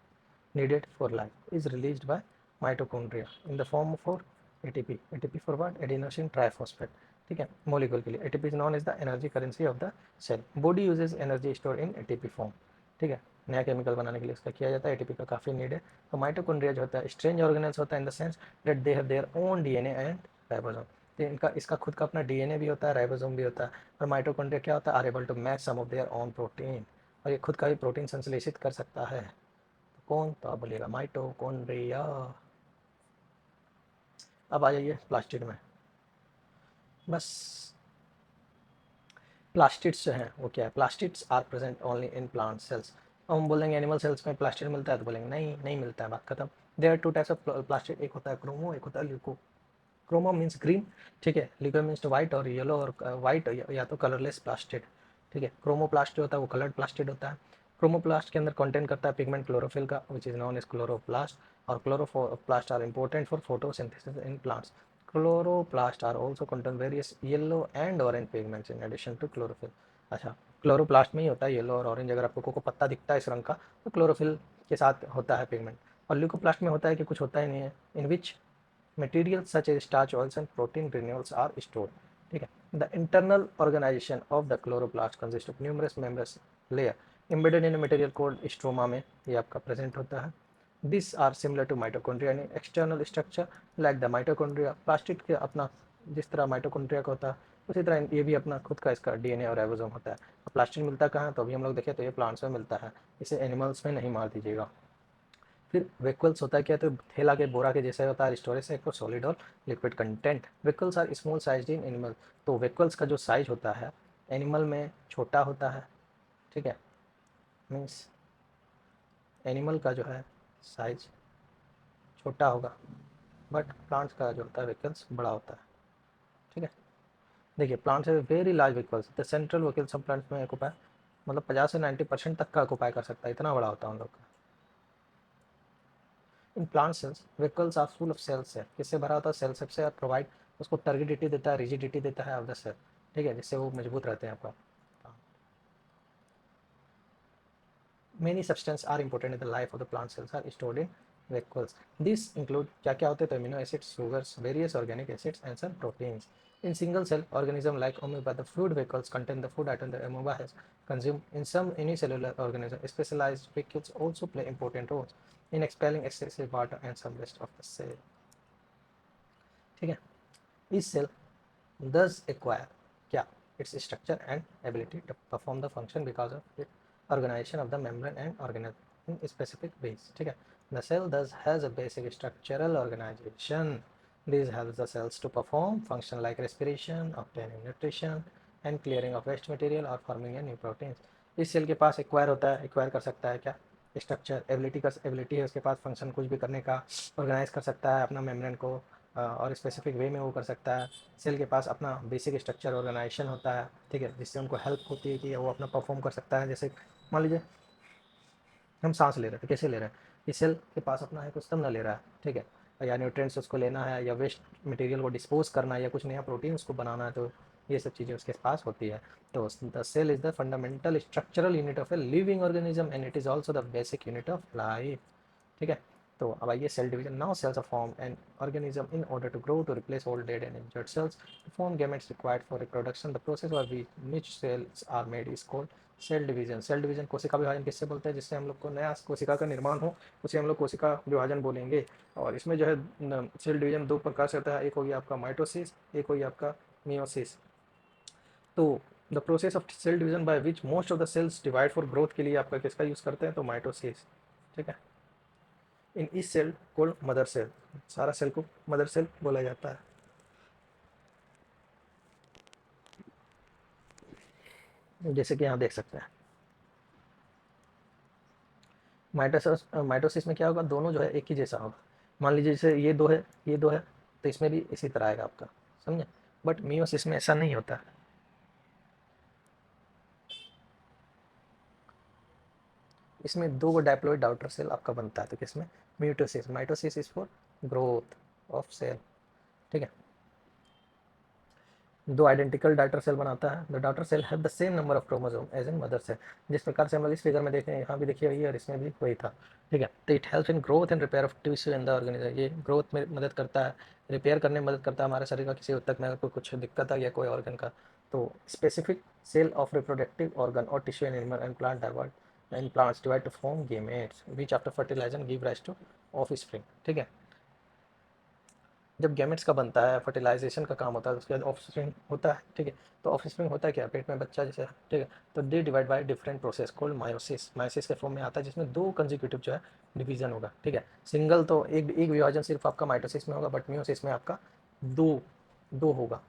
needed for life is released by mitochondria in the form of ATP. ATP for what? Adenosine triphosphate, ठीक है, molecule के लिए। ATP is known as the energy currency of the cell. Body uses energy stored in ATP form, ठीक है। नया chemical बनाने के लिए इसका किया जाता है, एटीपी का काफ़ी नीड है। तो माइटोकॉन्ड्रिया जो होता है स्ट्रेंज ऑर्गेनेल्स होता है in the sense that they have their own DNA and ribosome, तो इनका इसका खुद का अपना डीएनए भी होता है, राइबोसोम भी होता है। और माइटोकॉन्ड्रिया क्या होता है, are able to match some of their own protein, और ये खुद का भी प्रोटीन संश्लेषित कर सकता है। तो कौन, तो आप बोलिएगा माइटोकॉन्ड्रिया। अब आ जाइए प्लास्टिड में, बस प्लास्टिड्स जो हैं वो क्या है, plastids are present only in plant cells. अब हम बोलेंगे एनिमल सेल्स में प्लास्टिड मिलता है, तो बोलेंगे नहीं नहीं मिलता है, बात खत्म। There are two types of plastid, एक होता है क्रोमो, एक होता है ल्यूको। क्रोमो मीन्स ग्रीन, ठीक है। ल्यूको मीन्स वाइट और येलो, और वाइट या तो कलरलेस प्लास्टिड, ठीक है। क्रोमोप्लास्ट जो होता है वो कलर्ड प्लास्टिड होता है। क्रोमोप्लास्ट के अंदर कंटेंट करता है पिगमेंट क्लोरोफिल का, which is known as chloroplast, और chloroplast are important for photosynthesis in plants. Chloroplasts are also contain various yellow and orange pigments in addition to chlorophyll. अच्छा, chloroplast में ही होता है येलो और ऑरेंज, अगर आपको कोको पत्ता दिखता है इस रंग का तो क्लोरोफिल के साथ होता है पिगमेंट। और ल्यूकोप्लास्ट में होता है कि कुछ होता ही नहीं है, इन विच materials such as starch oils and protein granules are stored, ठीक है। The internal organization of the chloroplast consists of numerous members layer embedded in a material called stroma में ये आपका प्रेजेंट होता है। These are similar to mitochondria in external structure like the mitochondria। Plastid के अपना जिस तरह माइटोकॉन्ड्रिया का होता है उसी तरह ये भी अपना खुद का इसका डीएनए और राइबोसोम होता है। प्लास्टिड मिलता कहाँ है, तो अभी हम लोग देखें तो ये प्लांट्स में मिलता है, इसे एनिमल्स में नहीं मार दीजिएगा। फिर वेक्यूल्स होता है क्या, तो थैला के बोरा के जैसे होता है, स्टोरेज है एक सॉलिड और liquid content. Vacuoles are small size in animal, तो वेक्यूल्स का जो साइज होता है एनिमल में छोटा होता है, ठीक है। मीन्स एनिमल का जो है साइज छोटा होगा, बट प्लांट्स का जो होता है वेक्यूल्स बड़ा होता है, ठीक है। देखिए प्लांट्स है very large vacuoles, the central vacuole सब प्लांट्स में ऑक्यूपाई, मतलब 50 से 90% तक का ऑक्यूपाई कर सकता है, इतना बड़ा होता है उन लोग का। In plant cells vacuoles are full of cells है, किससे भरा होता है, सेल सबसे प्रोवाइड उसको टर्गिडिटी देता है, रिजिडिटी देता है ऑफ द सेल, ठीक है, जिससे वो मजबूत रहते हैं आपका। Many substance are important in the life of the plant cells are stored in vacuoles, this include क्या क्या होते हैं, तो amino acids, sugars, various organic acids and some proteins. In single cell organism like amoeba, the fluid vehicles contain the food item the amoeba has consumed. In some unicellular organisms, specialized vacuoles also play important roles in expelling excessive water and some rest of the cell. ठीक है, each cell does acquire क्या its structure and ability to perform the function because of its organization of the membrane and organism in specific ways. ठीक है, the cell thus has a basic structural organization. This helps the cells to perform function like respiration, obtaining nutrition and clearing of waste material or forming a new proteins. इस cell के पास acquire होता है, acquire कर सकता है क्या structure, ability है उसके पास फंक्शन कुछ भी करने का, ऑर्गेनाइज कर सकता है अपना मेम्ब्रेन को और स्पेसिफिक वे में वो कर सकता है। सेल के पास अपना बेसिक स्ट्रक्चर ऑर्गेनाइजेशन होता है, ठीक है, जिससे उनको हेल्प होती है कि वो अपना परफॉर्म कर सकता है। जैसे मान लीजिए हम सांस ले रहे हैं तो कैसे ले रहे हैं, इस सेल के पास अपना है कुछ तब ना ले रहा है, ठीक है, या न्यूट्रिएंट्स उसको लेना है या वेस्ट मटेरियल को डिस्पोज करना है या कुछ नया प्रोटीन उसको बनाना है, तो ये सब चीज़ें उसके पास होती है। तो the cell is the fundamental structural unit of a living organism and it is also the basic unit of life. ठीक है, तो अब आइए cell division. Now cells are form an organism in order to grow to replace old dead and injured cells to form gametes required for reproduction. The process by which cells are made is called cell division. Cell division कोशिका विभाजन किससे बोलते हैं, जिससे हम लोग को नया कोशिका का निर्माण हो उसे हम लोग कोशिका विभाजन बोलेंगे। और इसमें जो है सेल डिवीजन दो प्रकार से होता है, एक हो गया आपका माइटोसिस, एक हो गया आपका मियोसिस। तो the process of cell division by which most of the cells divide for growth के लिए आपका किसका यूज़ करते हैं, तो माइटोसिस। ठीक है, इन इस सेल को मदर सेल, सारा सेल को मदर सेल बोला जाता है। जैसे कि यहाँ देख सकते हैं माइटोसिस में क्या होगा, दोनों जो है एक ही जैसा होगा। मान लीजिए जैसे ये दो है, ये दो है, तो इसमें भी इसी तरह आएगा आपका, समझे। बट मियोसिस में ऐसा नहीं होता। इसमें दो डाइप्लॉइड डाउटर सेल आपका बनता है, तो किसमें, mitosis. Mitosis is for growth of cell. ठीक है, दो आइडेंटिकल डाटर सेल बनाता है। The daughter cell have the same number of chromosome as in mother cell. जिस प्रकार से हम लोग इस फिगर में देखें, यहाँ भी देखिए वही है और इसमें भी वही था। ठीक है, तो it help in growth and repair of tissue in the organism. ये ग्रोथ में मदद करता है, रिपेयर करने में मदद करता है हमारे शरीर का किसी हद तक में, अगर कुछ दिक्कत आ गया कोई ऑर्गन का। तो specific cell of reproductive organ और tissue in animal and plant divide in plants divide to form gametes which after fertilization give rise to offspring. ठीक है, जब गैमेट्स का बनता है, फर्टिलाइजेशन का काम होता है, उसके बाद ऑफस्प्रिंग होता है। ठीक है, तो ऑफस्प्रिंग होता है क्या, पेट में बच्चा जैसे। ठीक है, तो they divide by different process called meiosis. Meiosis के फॉर्म में आता है जिसमें दो कंजिक्यूटिव जो है डिवीजन होगा। ठीक है, सिंगल तो एक विभाजन सिर्फ आपका माइटोसिस में होगा, बट मियोसिस में आपका दो दो होगा।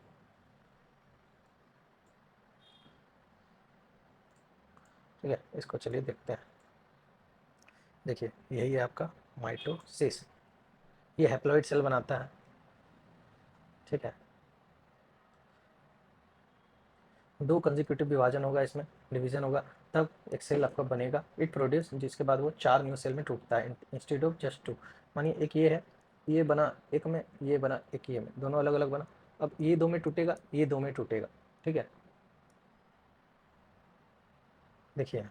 ठीक है, इसको चलिए देखते हैं। देखिए यही है आपका माइटोसिस, ये हैप्लॉइड सेल बनाता है। ठीक है, दो कंजिक्यूटिव विभाजन होगा, इसमें डिवीजन होगा, तब एक सेल आपका बनेगा। इट प्रोड्यूस, जिसके बाद वो चार न्यू सेल में टूटता है इंस्टेड ऑफ जस्ट टू। मानिए एक ये है, ये बना एक में, ये बना एक ये में, दोनों अलग अलग बना। अब ये दो में टूटेगा, ये दो में टूटेगा। ठीक है, देखिए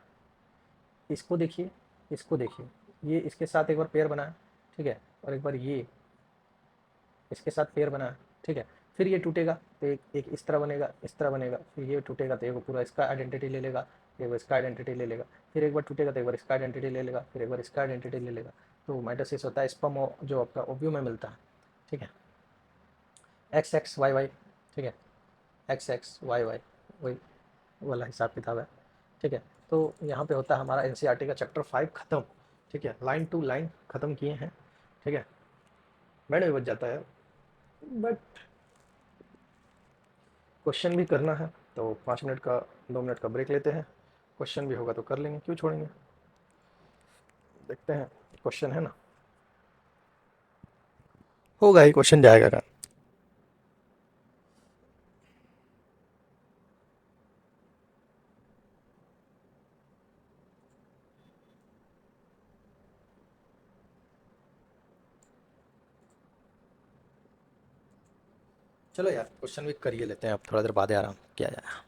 इसको देखिए, इसको देखिए, ये इसके साथ एक बार पेयर बना है। ठीक है, और एक बार ये इसके साथ पेयर बना है। ठीक है, फिर ये टूटेगा तो एक इस तरह बनेगा, इस तरह बनेगा, फिर ये टूटेगा तो एक पूरा इसका आइडेंटिटी ले लेगा, एक बार इसका आइडेंटिटी ले लेगा, फिर एक बार टूटेगा तो एक बार इसका आइडेंटिटी ले लेगा, फिर एक बार इसका आइडेंटिटी ले लेगा। तो माइटोसिस होता है स्पर्म जो आपका ओव्यूम में मिलता है। ठीक है, एक्स एक्स वाई वाई। ठीक है, एक्स एक्स वाई वाई वही वाला हिसाब किताब है। ठीक है, तो यहाँ पे होता है हमारा एनसीईआरटी का चैप्टर 5 खत्म। ठीक है, लाइन टू लाइन खत्म किए हैं। ठीक है, मैंने भी बच जाता है, बट क्वेश्चन भी करना है, तो 5 मिनट का 2 मिनट का ब्रेक लेते हैं। क्वेश्चन भी होगा तो कर लेंगे, क्यों छोड़ेंगे। देखते हैं, क्वेश्चन है ना, होगा ही, क्वेश्चन जाएगा का। चलो यार क्वेश्चन भी करिए लेते हैं, अब थोड़ा देर बाद आराम किया जाए।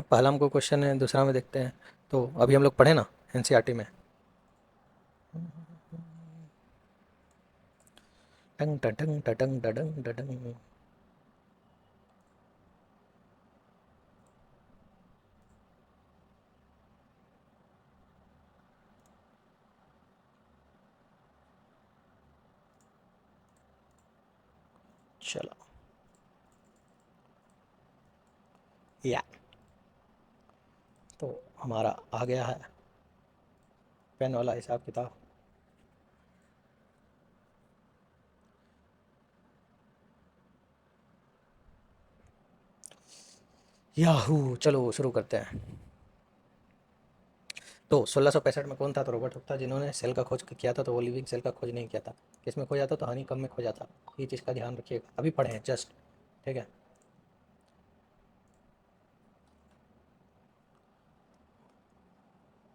अब पहला हमको क्वेश्चन है, दूसरा में देखते हैं। तो अभी हम लोग पढ़े ना एनसीईआरटी में। टंग टटंग टटंग टटंग टटंग। चलो या तो हमारा आ गया है पेन वाला हिसाब किताब। याहू, चलो शुरू करते हैं। तो 1665 में कौन था? तो रॉबर्ट हुक था, जिन्होंने सेल का खोज किया था। तो वो लिविंग सेल का खोज नहीं किया था। किस में खोजा था? तो हनी कम में खोजा था। ये चीज़ का ध्यान रखिएगा, अभी पढ़े हैं जस्ट। ठीक है।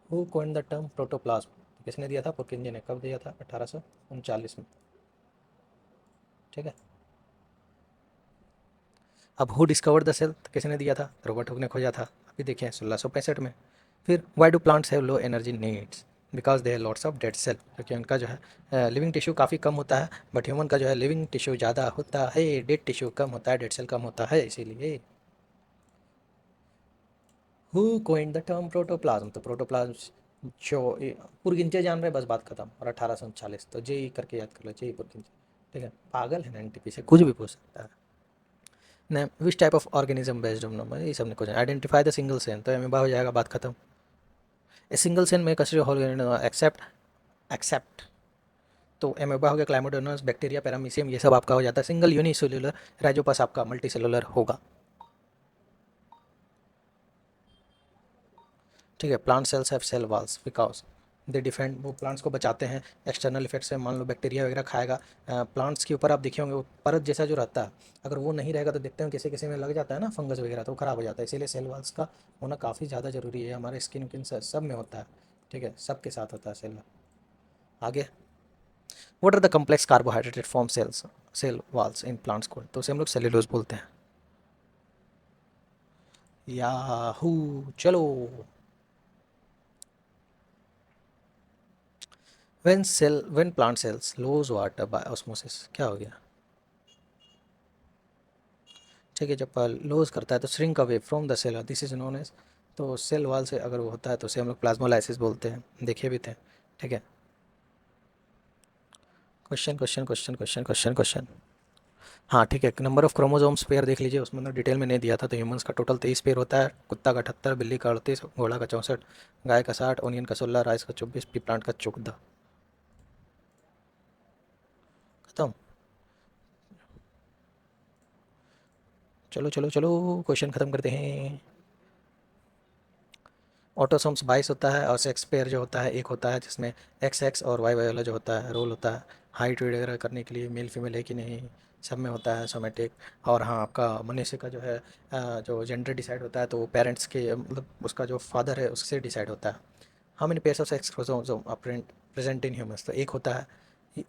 Who coined the term protoplasm? किसने दिया था? पुरकिंजे ने। कब दिया था? 1839 में। ठीक है। अब हु डिस्कवर्ड द सेल? किसने दिया था? रॉबर्ट हुक ने खोजा था। अभी देखिए 1665 में। फिर why do plants have low energy needs? Because they have lots of dead cell, क्योंकि उनका जो है लिविंग टिश्यू काफ़ी कम होता है। बट ह्यूमन का जो है लिविंग टिश्यू ज़्यादा होता है, डेड टिश्यू कम होता है, डेड सेल कम होता है, इसीलिए। Who coined the term protoplasm? तो प्रोटोप्लाज्म जो पुरगिंचे जान रहे, बस बात खत्म। और 1839, तो जे करके याद कर लो, जे पुरगिंचे। ठीक है, पागल है ना, एनटीपी से कुछ भी पूछ सकता है। Name which type of organism based on number, ये सब ने कुछ। आइडेंटिफाई द सिंगल सेल, तो एमेबा हो जाएगा, बात खत्म। ए सिंगल सेल में कंसीडर होल एक्सेप्ट एक्सेप्ट तो एमेबा हो गया, क्लाइमोडोनस, बैक्टीरिया, पैरामीशियम, ये सब आपका हो जाता है सिंगल यूनिसेलुलर। राइजोपस आपका मल्टी सेलुलर होगा। ठीक है। Plant cells have cell walls because they defend, वो प्लांट्स को बचाते हैं एक्सटर्नल इफेक्ट से। मान लो बैक्टीरिया वगैरह खाएगा प्लांट्स के ऊपर, आप देखे होंगे वो परत जैसा जो रहता है, अगर वो नहीं रहेगा तो देखते हैं किसी किसी में लग जाता है ना फंगस वगैरह, तो वो खराब हो जाता है। इसीलिए सेल वॉल्स का होना काफ़ी ज़्यादा ज़रूरी है। हमारे स्किन विन सब में होता है। ठीक है, सबके साथ होता है सेल। आगे, what are the complex carbohydrated form cells cell walls in plants को? तो उसे हम लोग सेल्यूलोज बोलते हैं। याहू, चलो। When plant cells loose water bye osmosis, क्या हो गया? ठीक है, जब लूज करता है तो shrink away from the cell, this is known as. तो सेल वाल से अगर वो होता है तो उसे हम लोग प्लाज्मोलाइसिस बोलते हैं, देखे भी थे। ठीक है। Question question question question question question. हाँ ठीक है, नंबर ऑफ क्रोमोसोम्स पेयर देख लीजिए, उसमें डिटेल में नहीं दिया था। तो ह्यूमंस का टोटल 23 पेयर होता है, कुत्ता का 78, बिल्ली का 38, घोड़ा का 64, गाय का 60, ओनियन का 16, राइस का 24, पी प्लांट का 14। खत्म। चलो चलो चलो, क्वेश्चन खत्म करते हैं। ऑटोसोम्स 22 होता है, और सेक्स पेयर जो होता है एक होता है, जिसमें एक्स एक्स और वाई वाई वाला जो होता है रोल होता है हाइट वगैरह करने के लिए, मेल फीमेल है कि नहीं, सब में होता है सोमेटिक। और हाँ, आपका मनुष्य का जो है जो जेंडर डिसाइड होता है तो वो पेरेंट्स के, मतलब उसका जो फादर है उससे डिसाइड होता है। How many pairs of sex chromosome are present in humans? तो एक होता है।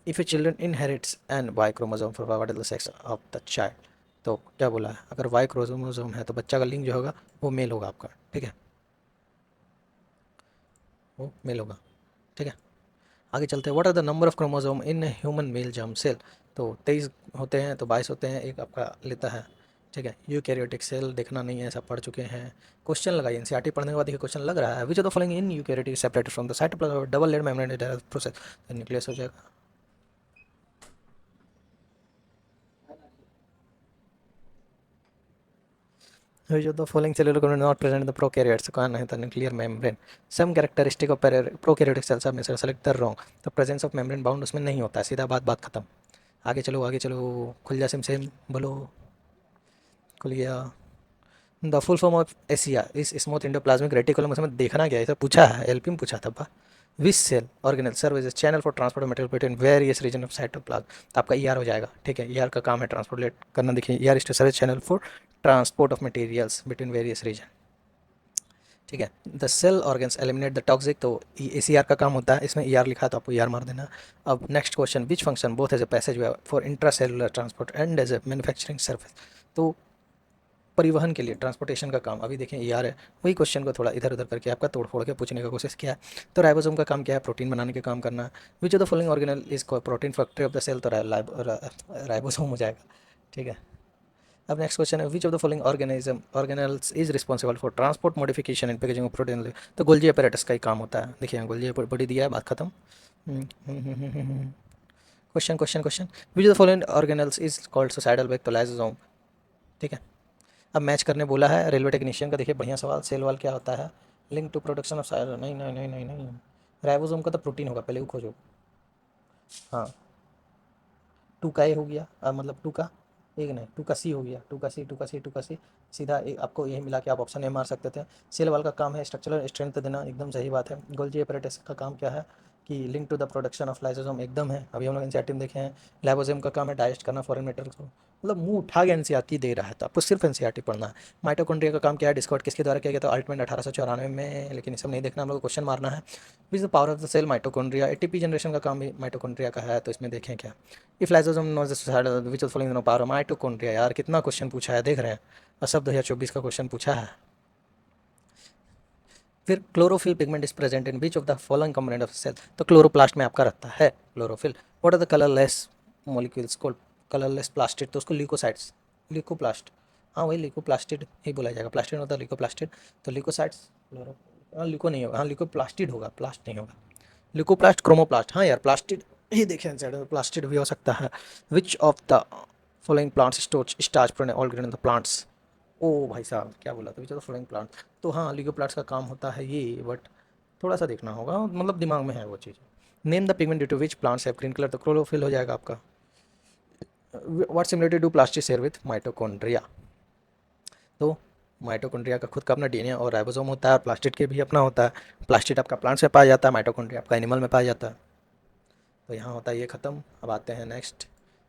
If a children inherits an Y chromosome for what is the sex of the child? तो क्या बोला है, अगर वाई क्रोमोसोम है तो बच्चा का लिंग जो होगा वो मेल होगा आपका। ठीक है, वो मेल होगा। ठीक है, आगे चलते हैं। What are the number of chromosome in human male germ cell? तो 23 होते हैं, तो 22 होते हैं, एक आपका लेता है। ठीक है, यूकैरियोटिक सेल देखना नहीं है, सब पढ़ चुके हैं। क्वेश्चन लगाइए, एनसीईआरटी पढ़ने के बाद देखिए क्वेश्चन लग रहा है। Which of the following in eukaryotic separated from the cytoplasm double layer membrane process? तो न्यूक्लियस हो जाएगा। Which of the following cellular component not present in the prokaryotes? कौन है? तो nuclear membrane. Some characteristic of prokaryotic cells are missing. Select the wrong. The presence of membrane bound उसमें नहीं होता है, सीधा बात बात खत्म। आगे चलो आगे चलो, खुल जा सिम सिम, बोलो। खुल गया। द फुल फॉर्म ऑफ एसिया इस स्मूथ इंडोप्लाज्मिक रेटिकुलम, उसमें देखना क्या है, ऐसा पूछा है, एलपी में पूछा था बा। Which cell organelle serve as channel for transport of material between various region of cytoplasm? तो आपका ईआर हो जाएगा। ठीक है, ईआर का काम है ट्रांसपोर्ट करना। देखिए, ER is to serve channel for transport of materials between various region. ठीक है, the cell organs eliminate the toxic, तो ए सी आर का काम होता है। इसमें ई आर लिखा है तो आपको ई आर मार देना। अब next question, which function both as a passage way for intra cellular transport and as a manufacturing surface? तो परिवहन के लिए, ट्रांसपोर्टेशन का काम। अभी देखें ER है, वही क्वेश्चन को थोड़ा इधर उधर करके आपका तोड़ फोड़ के पूछने का कोशिश किया है। तो राइबोसोम का काम क्या है? प्रोटीन बनाने का काम करना। Which of the following organelle is protein factory of the cell, तो राइबोसोम हो जाएगा, ठीक है। अब नेक्स्ट क्वेश्चन है, which of the following organelles is responsible for transport modification and packaging of protein, तो गोल्जी अपैरेटस का ही काम होता है। देखिए यहाँ गोल्जी बॉडी दिया है, बात खत्म। Question question question, which of the following organelles is called suicidal bag, तो लाइसोसोम, ठीक है। अब मैच करने बोला है रेलवे टेक्नीशियन का, देखिए बढ़िया सवाल। सेल वाल क्या होता है? लिंक टू प्रोडक्शन ऑफ, नहीं नहीं नहीं नहीं नहीं, राइबोसोम का तो प्रोटीन होगा, पहले वो खोजो। हाँ, टू का ए हो गया, मतलब टू का एक नहीं, टू का सी हो गया, टू का सी, टू का सी, टू का सी, सीधा एक आपको यही मिला कि आप ऑप्शन ए मार सकते थे। सेल वाल का काम है स्ट्रक्चरल स्ट्रेंथ देना, एकदम सही बात है। गोल्जी अपैरेटस का काम क्या है? कि link to the production of lysosome, एकदम है, अभी हम लोग एनसीईआरटी में देखे हैं। लाइबोसोम का काम है डाइजेस्ट करना फॉरेन मेटेरियल को, मतलब मुंह उठा के एनसीईआरटी दे रहा है, तो आपको सिर्फ एनसीईआरटी पढ़ना है। माइटोकॉन्ड्रिया का काम क्या है? डिस्कवर किसके द्वारा किया गया था? अल्टमैन 1894 में, लेकिन ये सब नहीं देखना, हम लोग क्वेश्चन मारना है। Which the power of the cell? Mitochondria. ATP generation का काम भी माइटोकॉन्ड्रिया का है, तो इसमें देखें क्या। If lysosome not the society which of following no power of mitochondria, यार कितना क्वेश्चन पूछा है, देख रहे हैं, और सब 2024 का क्वेश्चन पूछा है। फिर chlorophyll pigment is present in which of the following component of cell, तो क्लोरोप्लास्ट में आपका रहता है chlorophyll. What are the colourless molecules called? Colourless plastid, तो उसको ल्यूकोसाइट्स, ल्यूकोप्लास्ट, हाँ वही ल्यूकोप्लास्टिड ही बोला जाएगा, प्लास्टिड होता है ल्यूकोप्लास्टिड, तो ल्यूकोसाइट्स क्लोरो, हाँ ल्यूको नहीं होगा, हाँ ल्यूकोप्लास्टिड होगा, प्लास्ट नहीं होगा। ल्यूकोप्लास्ट, क्रोमोप्लास्ट, हाँ यार प्लास्टिड ही देखें, प्लास्टिड भी हो सकता है। Which of the following plants storage starch protein oil grain in the plants, ओ भाई साहब क्या बोला था, which of the following plant, तो हाँ लिकोप्लास्ट का काम होता है ये, बट थोड़ा सा देखना होगा, मतलब दिमाग में है वो चीज़। Name the pigment due to which plants have green colour, तो क्लोरोफिल हो जाएगा आपका। What similarity do plastic share with mitochondria, तो माइटोकॉन्ड्रिया का खुद का अपना डीएनए और राइबोसोम होता है, प्लास्टिड के भी अपना होता है। प्लास्टिड आपका प्लांट्स में पाया जाता है, माइटोकॉन्ड्रिया आपका एनिमल में पाया जाता है। तो यहाँ होता है ये ख़त्म। अब आते हैं नेक्स्ट,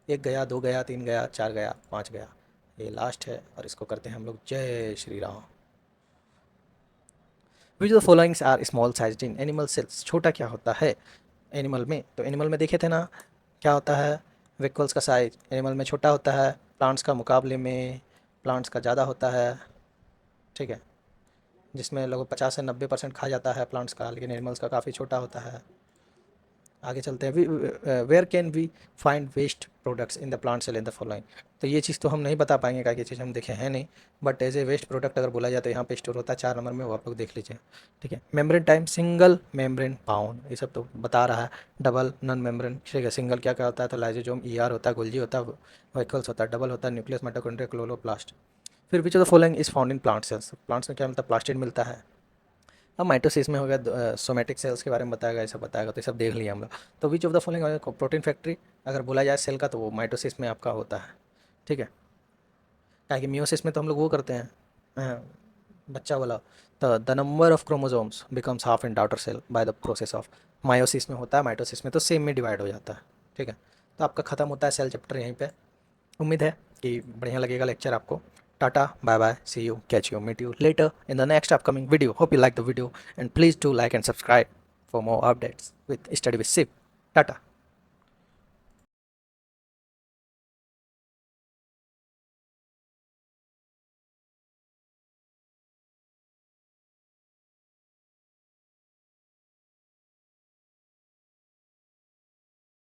एक गया, दो गया, तीन गया, चार गया, पाँच गया, ये लास्ट है, और इसको करते हैं हम लोग जय Shri Ram. Which the followings are small size in animal cells, छोटा क्या होता है एनिमल में? तो एनिमल में देखे थे ना, क्या होता है? वेक्यूल्स का साइज एनिमल में छोटा होता है, प्लांट्स का मुकाबले में प्लांट्स का ज़्यादा होता है, ठीक है, जिसमें लगभग 50 से 90% खा जाता है प्लांट्स का, लेकिन एनिमल्स का काफ़ी छोटा होता है। आगे चलते हैं, where can we find waste products in the plant cell in the following, तो ये चीज़ तो हम नहीं बता पाएंगे, क्या ये चीज़ हम देखे हैं नहीं, but as a waste product अगर बोला जाए तो यहाँ पे स्टोर होता है 4 नंबर में, वो आप लोग देख लीजिए, ठीक है। Membrane time, single membrane pound, ये सब तो बता रहा है। डबल, नॉन मेम्ब्रेन, ठीक है। सिंगल क्या क्या होता है? तो लाइसोसोम, ER होता है, गोल्जी होता है, वेहिकल्स होता है, डबल होता है न्यूक्लियस, माइटोकॉन्ड्रिया, क्लोरोप्लास्ट। फिर which of the following is found in plant cells, plants में क्या मिलता है? प्लास्टिड मिलता है। अब माइटोसिस में हो गया, सोमेटिक सेल्स के बारे में बताएगा, ये सब बताएगा, तो ये सब देख लिया हम लोग। तो विच of the following protein factory अगर बोला जाए सेल का, तो वो माइटोसिस में आपका होता है, ठीक है। क्या कि मियोसिस में तो हम लोग वो करते हैं, बच्चा वाला, तो the number of chromosomes becomes half in daughter cell by the process of, meiosis में होता है, माइटोसिस में तो सेम में डिवाइड हो जाता है, ठीक है। तो आपका ख़त्म होता है सेल चैप्टर यहीं पे। उम्मीद है कि बढ़िया लगेगा लेक्चर आपको। Tata, bye bye, see you, catch you, meet you later in the next upcoming video. Hope you like the video and please do like and subscribe for more updates with Study with Shiv. Tata.